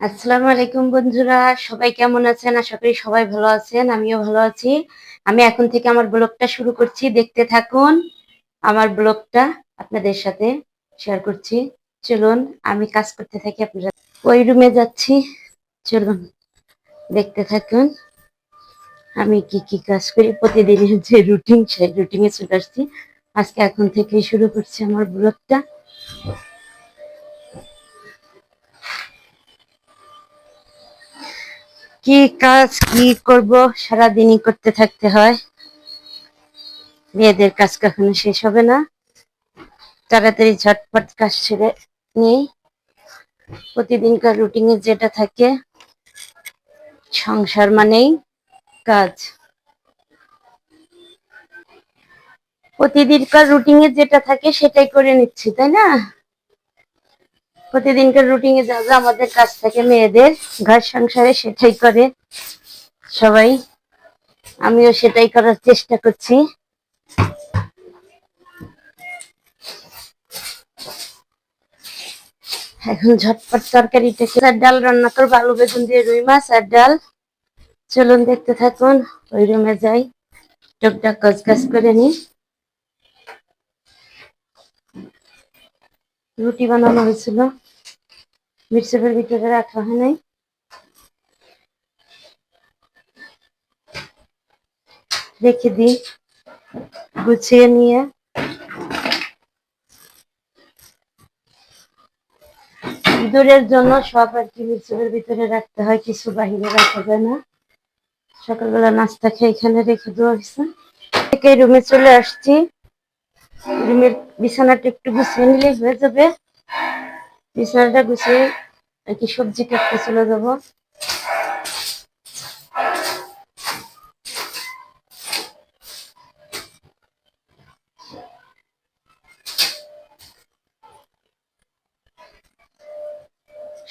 আসসালামু আলাইকুম বন্ধুরা, সবাই কেমন আছেন? আশা করি সবাই ভালো আছেন, আমিও ভালো আছি। আমি এখন থেকে আমার ব্লগটা শুরু করছি, দেখতে থাকুন। আমার ব্লগটা আপনাদের সাথে শেয়ার করছি। চলুন আমি কাজ করতে থাকি, আপনারা ওই রুমে যাচ্ছি। চলুন দেখতে থাকুন আমি কি কি কাজ করি, প্রতিদিনের যে রুটিন সেই রুটিনে চলে আসছি। আজকে এখন থেকেই শুরু করছি আমার ব্লগটা। কি কাজ কি করব, সারাদিনই করতে থাকতে হয়। মেয়েদের কাজ কখনো শেষ হবে না। তাড়াতাড়ি ঝটপট কাজ সেরে নিই। প্রতিদিনকার রুটিনে যেটা থাকে, সংসার মানেই কাজ। প্রতিদিনকার রুটিনে যেটা থাকে সেটাই করে নিচ্ছি, তাই না? প্রতিদিনকার রুটিনে যা যা আমাদের কাজ থাকে মেয়েদের ঘর সংসারে, সেটাই করে সবাই। আমিও সেটাই করার চেষ্টা করছি। এখন ঝটপট তরকারিটা আর ডাল রান্না করবো, আলু বেগুন দিয়ে রুই মাছ আর ডাল। চলুন দেখতে থাকুন, ওই রুমে যাই, টুকটাক কাজ কাজ করে নি। রুটি বানানো হয়েছিল, মিক্সারের ভিতরে রাখা হয় নাই। রেখে দিই গুছিয়ে নিয়ে। ইঁদুরের জন্য সব আর কি মিক্সারের ভিতরে রাখতে হয়, কিছু বাহিরে রাখা যায় না। সকালবেলা নাস্তা খেয়ে এখানে রেখে দেওয়া হয়েছে। থেকে রুমে চলে আসছি। রুমের বিছানাটা একটু গুছিয়ে নিলেই হয়ে যাবে। বিছানাটা গুছিয়ে আর কি সবজি কাটতে চলে যাবো।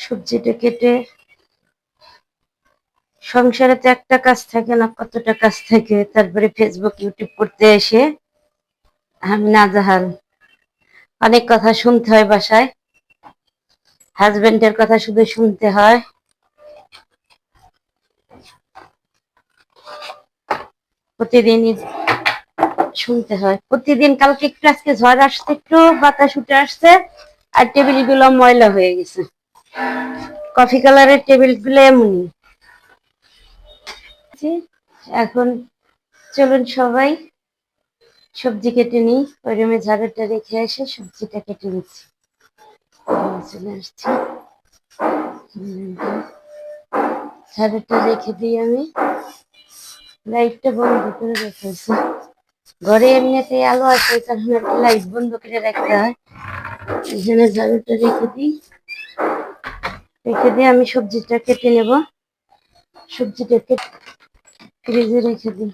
সবজিটা কেটে, সংসারে তো একটা কাজ থাকে না, কতটা কাজ থাকে। তারপরে ফেসবুক ইউটিউব করতে এসে আমি নাজাহাল। অনেক কথা শুনতে হয় বাসায়, হাজবেন্ডের কথা শুধু শুনতে হয়। প্রতিদিনই শুনতে হয়, প্রতিদিন। কালকে একটু, আজকে ঝড় আসছে, একটু বাতাস উঠে আসছে, আর টেবিল গুলো ময়লা হয়ে গেছে। কফি কালারের টেবিল গুলো এমনই। এখন চলুন সবাই সবজি কেটে নিই। ওই রুমে ঝাড়ুটা রেখে এসে সবজিটা কেটে নিচ্ছি। চলে আসছি, ঝাড়ুটা রেখে দিই আমি। লাইটটা বন্ধ করে রেখেছি, ঘরে এমনিতে আলো আছে, কারণে লাইট বন্ধ করে রাখতে হয়। এখানে ঝাড়ুটা রেখে দিয়ে আমি সবজিটা কেটে নেব। সবজিটা কেটে ফ্রিজে রেখে দিই,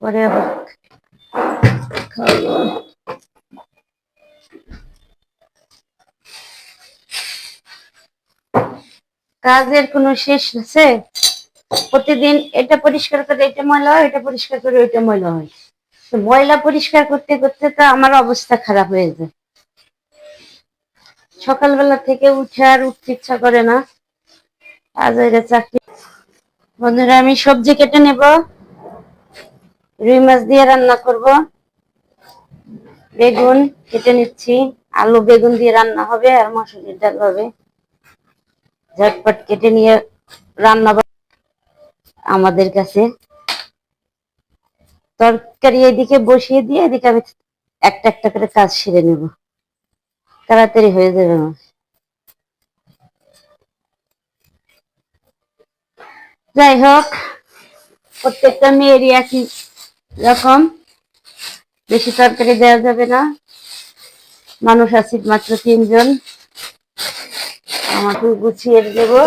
পরে আবার খাওয়া। কাজের কোনো শেষ আছে? প্রতিদিন এটা পরিষ্কার করে এটা ময়লা হয়, এটা পরিষ্কার করে ওইটা ময়লা হয়। তো ময়লা পরিষ্কার করতে করতে তো আমার অবস্থা খারাপ হয়ে যায়। সকালবেলা থেকে উঠে আর উঠতে ইচ্ছা করে না। আজ এর চাকরি। বন্ধুরা, আমি সবজি কেটে নেব, রুই মাছ দিয়ে রান্না করব। বেগুন কেটে নিচ্ছি, আলু বেগুন দিয়ে রান্না হবে, আর মসুরির ডাল হবে। ঝটপট কেটে নিয়ে রান্না আমাদের কাছে। তরকারি এদিকে বসিয়ে দিয়ে এদিকে আমি একটা একটা করে কাজ সেরে নেব, তাড়াতাড়ি হয়ে যাবে আমার। যাই হোক, প্রত্যেকটা মেয়েরই একই রকম, বেশি তরকারি দেওয়া যাবে না। মানুষ আছি মাত্র 3 জন, আমাকে গুছিয়ে দেবো,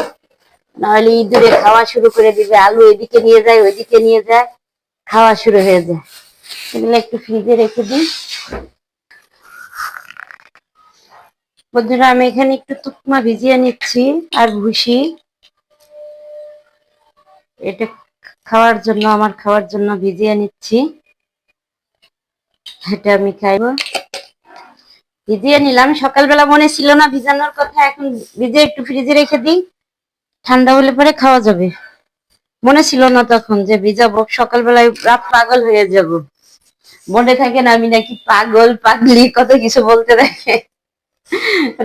নাহলে ইঁদুরে খাওয়া শুরু করে দিবে। আলু এদিকে নিয়ে যায়, ওইদিকে নিয়ে যায়, খাওয়া শুরু হয়ে যায়। এগুলো একটু ফ্রিজে রেখে দিই। বন্ধুরা, আমি এখানে একটু তুকমা ভিজিয়ে নিচ্ছি আর ভুসি। এটা খাওয়ার জন্য, আমার খাওয়ার জন্য ভিজিয়ে নিচ্ছি। এটা আমি খাইবো। ভিজিয়ে নিলাম, সকালবেলা মনে ছিল না ভিজানোর কথা, এখন ভিজে একটু ফ্রিজে রেখে দিই। ঠান্ডা হলে পরে খাওয়া যাবে। মনে ছিল না তখন যে ভিজাবো, সকালবেলায় রাত পাগল হয়ে যাব। মনে থাকে না আমি নাকি পাগল পাগলি কত কিছু বলতে থাকে।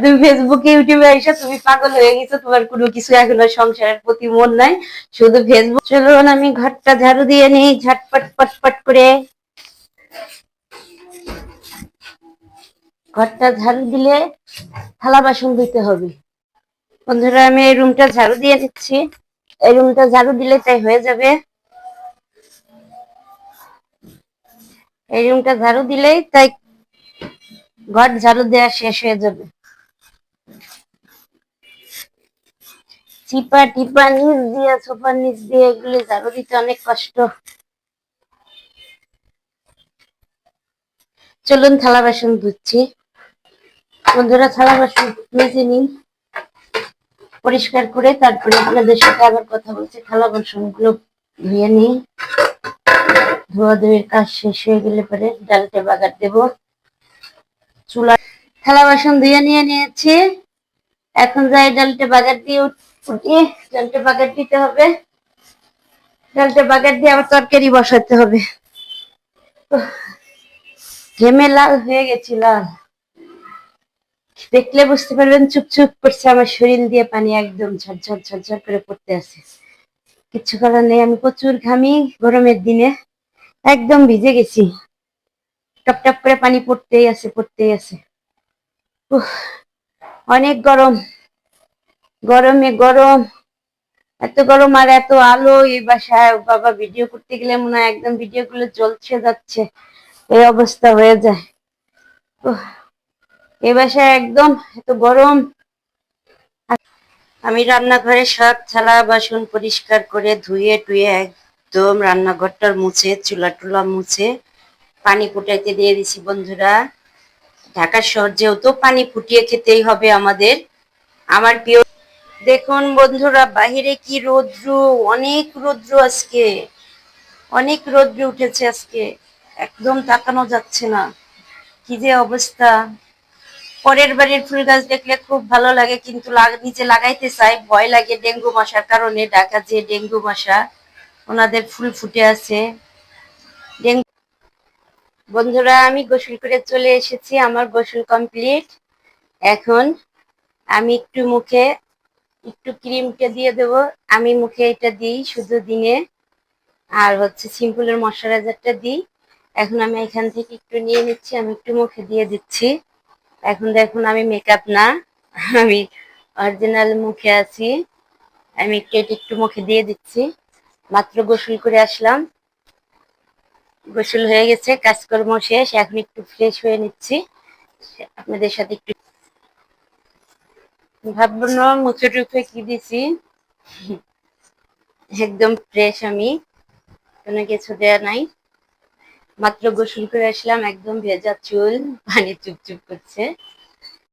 তুমি ফেসবুকে ইউটিউবে এসে তুমি পাগল হয়ে গেছো, তোমার কোনো কিছু এখন আর সংসারের প্রতি মন নাই, শুধু ফেসবুক। চলুন আমি ঘরটা ঝাড়ু দিয়ে নিই ঝটপট পটপট করে। ঘরটা ঝাড়ু দিলে থালা বাসন ধুতে হবে। বন্ধুরা আমি এই রুমটা ঝাড়ু দিয়ে দিচ্ছি, এই রুমটা ঝাড়ু দিলে তাই হয়ে যাবে। এই রুমটা ঝাড়ু দিলেই তাই ঘর ঝাড়ু দেওয়া শেষ হয়ে যাবে। চিপা টিপা নিচ দিয়ে সোফার নিচ দিয়ে এগুলি ঝাড়ু দিতে অনেক কষ্ট। চলুন থালা বাসন ধুচ্ছি। বন্ধুরা থালা বাসন মেজে নিন পরিষ্কার করে, তারপরে আপনাদের সাথে আবার কথা বলছি। থালা বাসন গুলো ধুয়ে নিই, ধোয়া ধুয়ের কাজ শেষ হয়ে গেলে পরে ডালটা বাগার দেব। চুলা থালা বাসন ধুয়ে নিয়ে নিয়েছি, এখন যাই ডালটা বাগার দিয়ে উঠিয়ে ডালটা বাগার দিতে হবে। ডালটা বাগার দিয়ে আবার তরকারি বসাতে হবে। ঘেমে লাল হয়ে গেছি, লাল দেখলে বুঝতে পারবেন চুপচুপ করছে আমার শরীর দিয়ে পানি একদম ঝরঝর ঝরঝর করে পড়তে আছে। কিচ্ছু করার নেই, আমি প্রচুর ঘামি গরমের দিনে, একদম ভিজে গেছি। টপ টপ করে পানি পড়তেই আছে পড়তেই আছে। অনেক গরম, গরমে গরম, এত গরম আর এত আলো এই বাসায়। বাবা ভিডিও করতে গেলে মনে হয় একদম ভিডিও গুলো জ্বলছে যাচ্ছে, এই অবস্থা হয়ে যায়। এই বাসায় একদম এত গরম। আমি রান্নাঘরে সব থালা বাসন পরিষ্কার করে ধুয়ে টুয়ে একদম রান্নাঘরটার মুছে চুলা টুলা মুছে পানি ফুটাইতে দিয়ে দিছি। বন্ধুরা ঢাকা শহর যেহেতু পানি ফুটিয়ে খেতেই হবে আমাদের। আমার প্রিয় দেখুন বন্ধুরা বাহিরে কি রৌদ্র, অনেক রৌদ্র আজকে, অনেক রৌদ্র উঠেছে আজকে, একদম তাকানো যাচ্ছে না, কি যে অবস্থা। পরের বাড়ির ফুল গাছ দেখলে খুব ভালো লাগে, কিন্তু নিচে লাগাইতে চাই, ভয় লাগে ডেঙ্গু মশার কারণে। ঢাকা যে ডেঙ্গু মশা, ওনাদের ফুল ফুটে আছে ডেঙ্গু। বন্ধুরা আমি গোসল করে চলে এসেছি, আমার গোসল কমপ্লিট। এখন আমি একটু মুখে একটু ক্রিমটা দিয়ে দেবো। আমি মুখে এটা দিই শুধু দিনে, আর হচ্ছে সিম্পলের ময়শ্চারাইজারটা দিই। এখন আমি এখান থেকে একটু নিয়ে নিচ্ছি, আমি একটু মুখে দিয়ে দিচ্ছি। এখন দেখুন আমি মেকআপ না, আমি অরিজিনাল মুখে আছি। আমি একটু মুখে দিয়ে দিচ্ছি। মাত্র গোসল করে আসলাম, গোসল হয়ে গেছে, কাজকর্ম শেষ, এখন একটু ফ্রেশ হয়ে নিচ্ছি, আপনাদের সাথে একটু ভাববো না মুখে টুখে কি দিছি। একদম ফ্রেশ, আমি কোনো কিছু দেয়া নাই। মাত্র গোসল করে আসলাম, একদম ভেজা চুল, পানি চুপচুপ করছে।